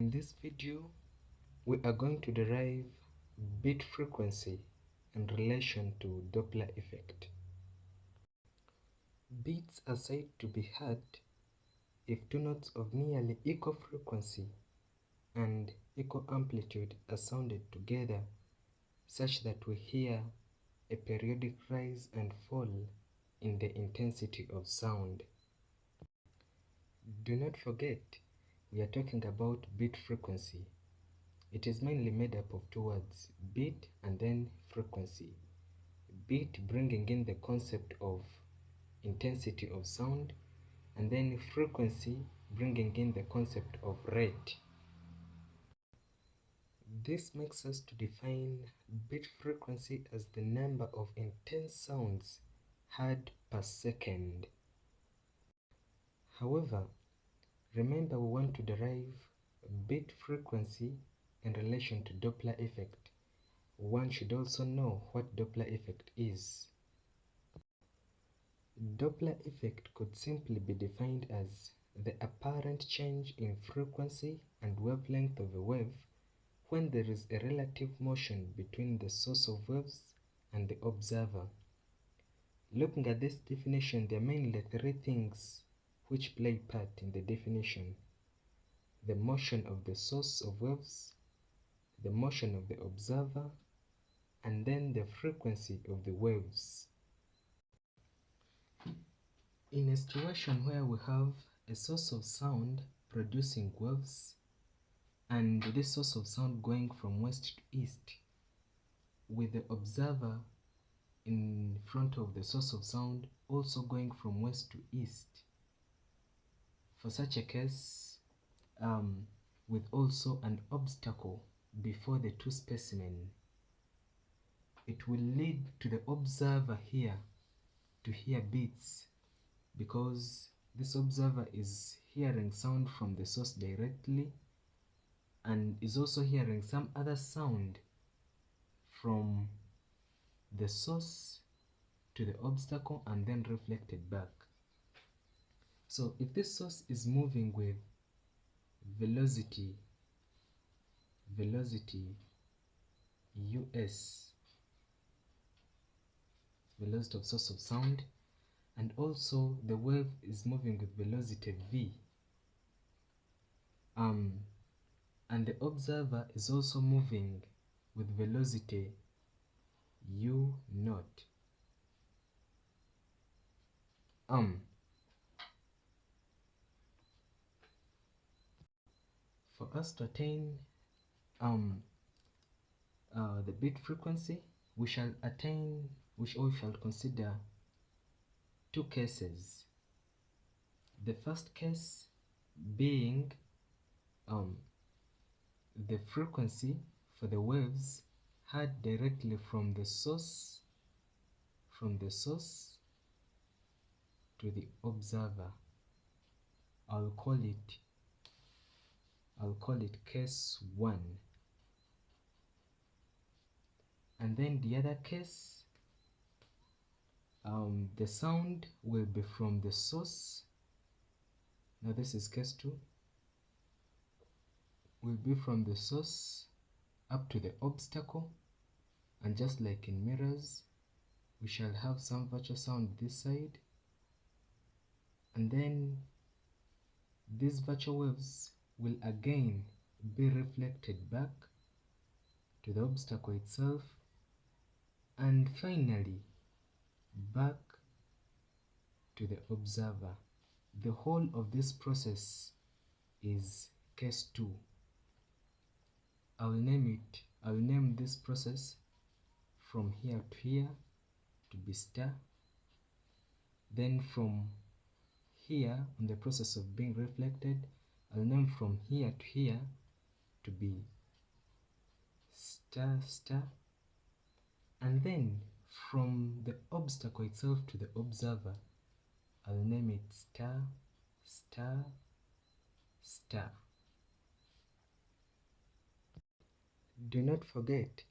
In this video, we are going to derive bit frequency in relation to Doppler effect. Bits are said to be heard if two notes of nearly equal frequency and equal amplitude are sounded together such that we hear a periodic rise and fall in the intensity of sound. Do not forget, we are talking about bit frequency. It is mainly made up of two words, bit and then frequency. Bit bringing in the concept of intensity of sound, and then frequency bringing in the concept of rate. This makes us to define bit frequency as the number of intense sounds heard per second. However, remember we want to derive bit frequency in relation to Doppler effect. One should also know what Doppler effect is. Doppler effect could simply be defined as the apparent change in frequency and wavelength of a wave when there is a relative motion between the source of waves and the observer. Looking at this definition, there are mainly three things which play part in the definition: the motion of the source of waves, the motion of the observer, and then the frequency of the waves. In a situation where we have a source of sound producing waves and this source of sound going from west to east, with the observer in front of the source of sound also going from west to east, for such a case, with also an obstacle before the two specimens, it will lead to the observer here to hear beats, because this observer is hearing sound from the source directly and is also hearing some other sound from the source to the obstacle and then reflected back. So if this source is moving with velocity us, velocity of source of sound, and also the wave is moving with velocity v, and the observer is also moving with velocity u naught. For us to attain the bit frequency, we shall consider two cases. The first case being the frequency for the waves heard directly from the source to the observer. I'll call it case 1. And then the other case, the sound will be from the source. Now this is case 2. Will be from the source up to the obstacle, and just like in mirrors, we shall have some virtual sound this side, and then these virtual waves will again be reflected back to the obstacle itself, and finally back to the observer. The whole of this process is case 2. I'll name this process from here to here to be star. Then from here, on the process of being reflected, I'll name from here to here to be star star. And then from the obstacle itself to the observer, I'll name it star star star. Do not forget,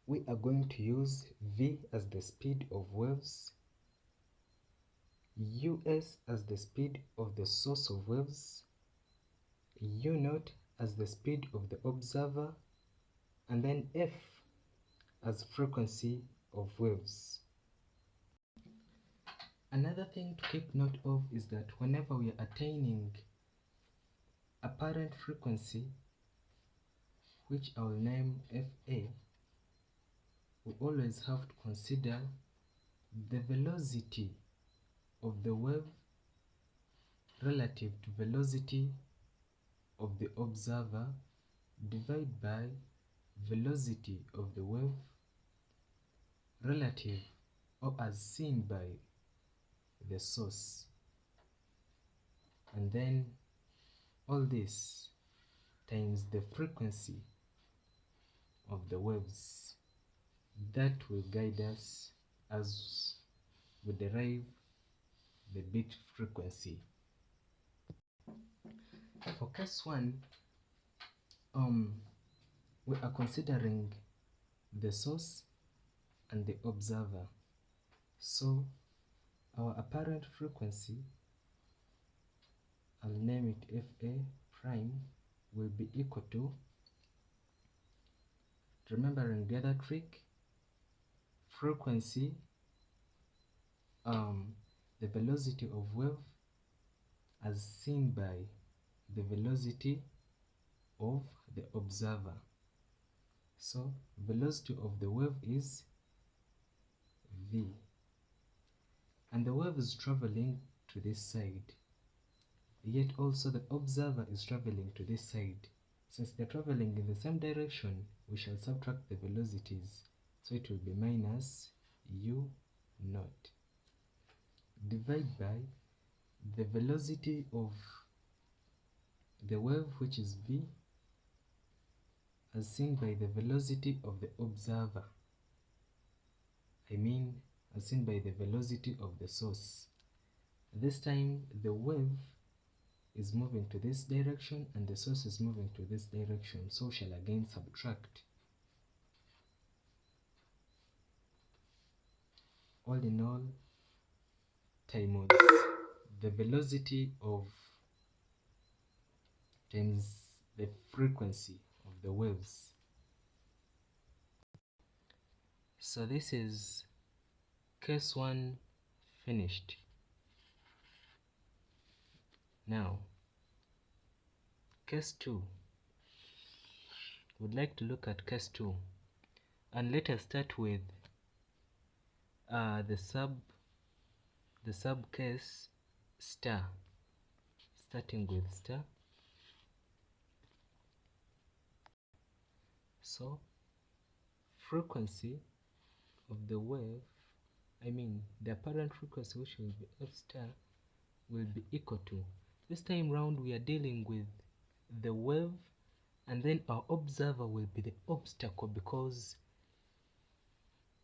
we are going to use v as the speed of waves, us as the speed of the source of waves, u naught as the speed of the observer, and then f as frequency of waves. Another thing to keep note of is that whenever we are attaining apparent frequency, which I will name Fa, we always have to consider the velocity of the wave relative to velocity of the observer divided by velocity of the wave relative or as seen by the source, and then all this times the frequency of the waves. That will guide us as we derive the bit frequency. For case 1, we are considering the source and the observer. So our apparent frequency, I'll name it Fa prime, will be equal to, remembering the other trick, frequency, the velocity of wave as seen by the velocity of the observer. So velocity of the wave is v, and the wave is traveling to this side, yet also the observer is traveling to this side. Since they're traveling in the same direction, we shall subtract the velocities, so it will be minus u naught divided by the velocity of the wave, which is v, as seen by the velocity of the observer. As seen by the velocity of the source. This time the wave is moving to this direction and the source is moving to this direction, so we shall again subtract. All in all, times the velocity of times the frequency of the waves. So this is case 1 finished. Now, case 2. Would like to look at case 2, and let us start with the sub case star. Starting with star. So frequency of the wave, the apparent frequency, which will be f star, will be equal to, this time round we are dealing with the wave, and then our observer will be the obstacle, because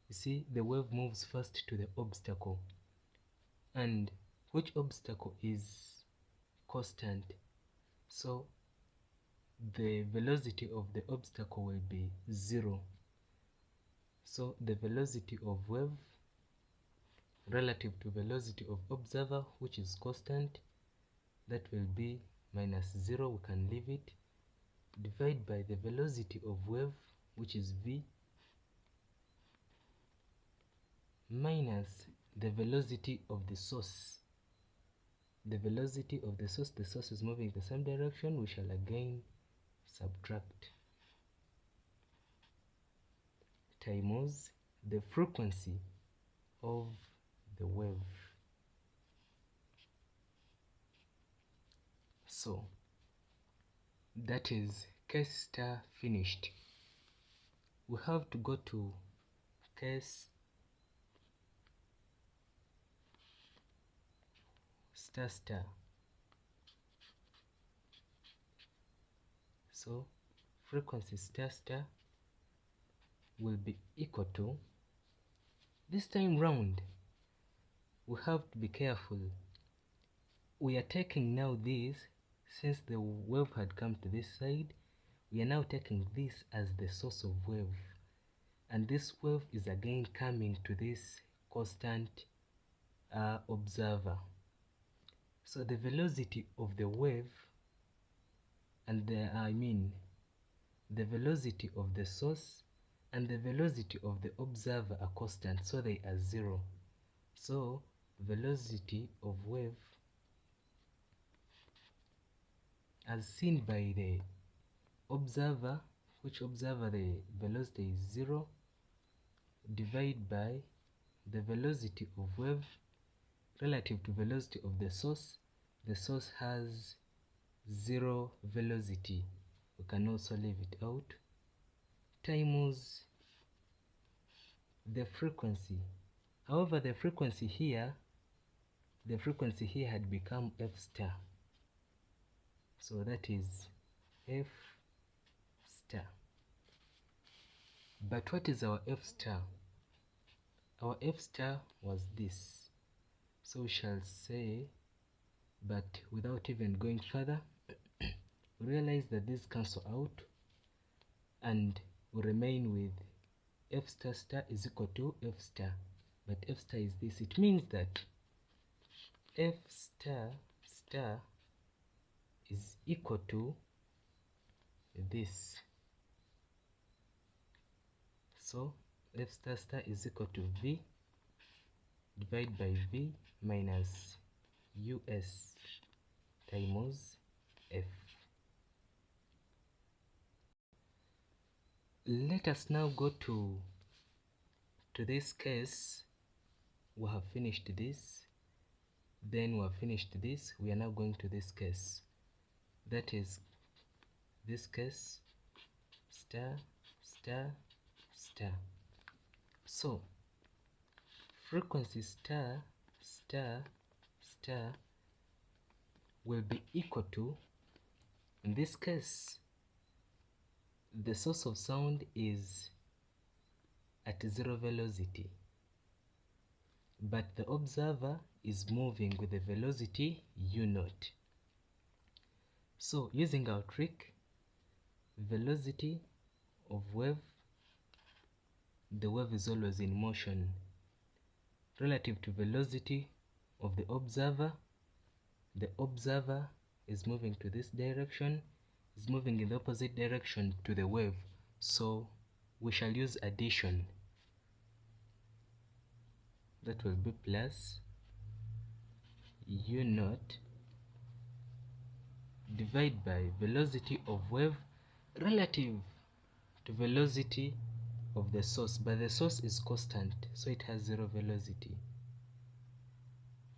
you see the wave moves first to the obstacle, and which obstacle is constant, so the velocity of the obstacle will be 0. So the velocity of wave relative to velocity of observer, which is constant, that will be minus 0, we can leave it, divided by the velocity of wave, which is v, minus the velocity of the source. The velocity of the source is moving the same direction, we shall again subtract, times the frequency of the wave. So that is case star finished. We have to go to case star star. So frequency star star will be equal to, this time round we have to be careful. We are taking now this, since the wave had come to this side, we are now taking this as the source of wave, and this wave is again coming to this constant observer. So the velocity of the wave, and the velocity of the source and the velocity of the observer are constant, so they are zero. So velocity of wave as seen by the observer, which observer the velocity is zero, divided by the velocity of wave relative to velocity of the source. The source has zero velocity, we can also leave it out, times the frequency. However, the frequency here had become f star, so that is f star. But what is our f star? Our f star was this, so we shall say, but without even going further, we realize that these cancel out and we remain with f star star is equal to f star, but f star is this. It means that f star star is equal to this. So f star star is equal to v divided by v minus us times f. Let us now go to this case. We have finished this, then we have finished this. We are now going to this case, that is this case, star star star. So frequency star star star will be equal to, in this case, the source of sound is at zero velocity, but the observer is moving with the velocity u0. So using our trick, velocity of wave, the wave is always in motion, relative to velocity of the observer is moving to this direction, is moving in the opposite direction to the wave, so we shall use addition. That will be plus u0 divided by velocity of wave relative to velocity of the source, but the source is constant, so it has zero velocity,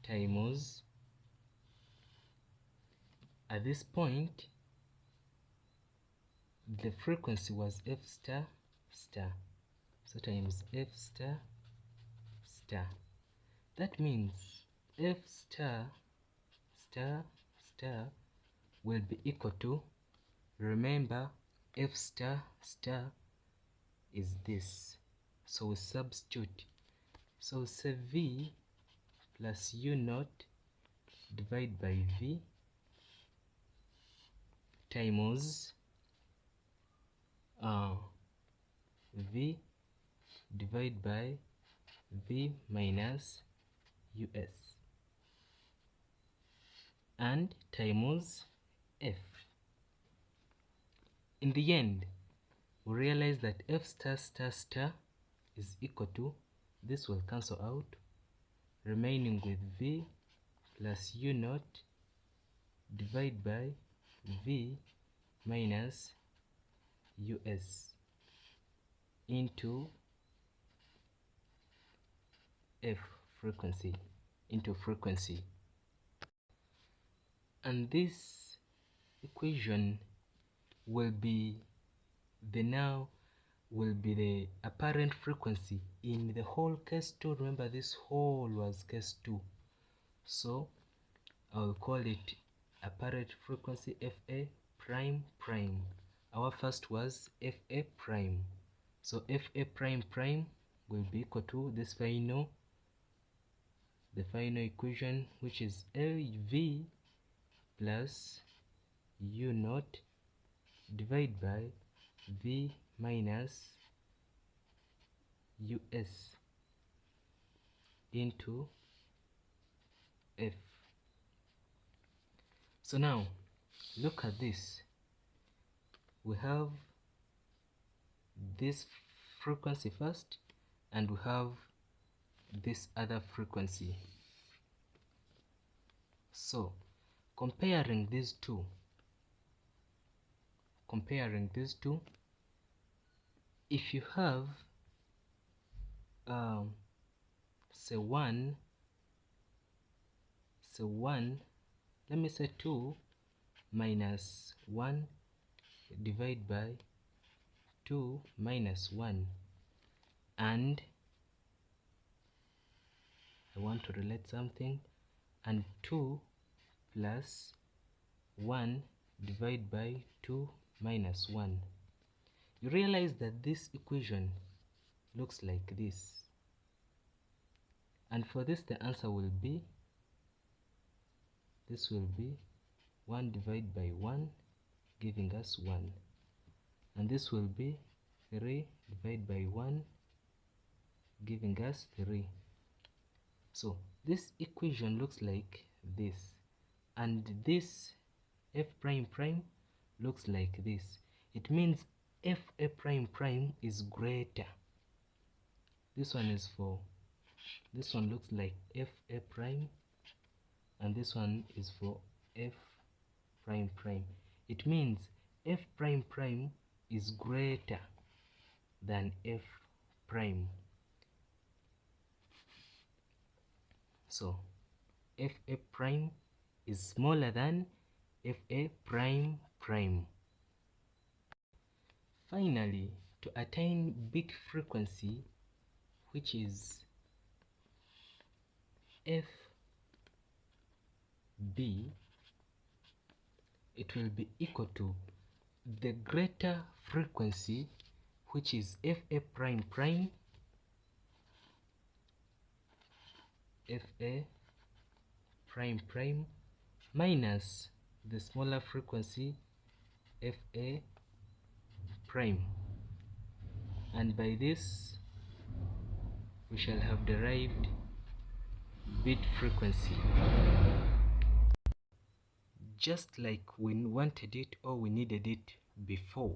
times, at this point the frequency was f star star, so times f star star. That means f star star star will be equal to, remember f star star is this, so we substitute, so we say v plus u0 divided by v times v divided by v minus us and times f. In the end, we realize that f star star star is equal to, this will cancel out, remaining with v plus u0 divided by v minus us into f, frequency, into frequency. And this equation will be the apparent frequency in the whole case 2. Remember, this whole was case 2, so I'll call it apparent frequency fa prime prime. Our first was fa prime, so fa prime prime will be equal to this the final equation, which is v plus u0 divided by v minus us into f. So now look at this. we have this frequency first, and we have this other frequency. So comparing these two, if you have say 1, let me say 2 minus 1 divide by 2 minus 1, and I want to relate something, and 2 plus 1 divide by 2 minus 1. You realize that this equation looks like this, and for this the answer will be, this will be 1 divided by 1 giving us 1, and this will be 3 divided by 1 giving us 3. So this equation looks like this, and this f prime prime looks like this. It means f a prime prime is greater. This one is for, this one looks like f a prime, and this one is for f prime prime. It means f prime prime is greater than f prime. So f a prime is smaller than f a prime prime. Finally, to attain bit frequency, which is fb, it will be equal to the greater frequency, which is f a prime prime, minus the smaller frequency f a prime, and by this we shall have derived bit frequency, just like we wanted it or we needed it before.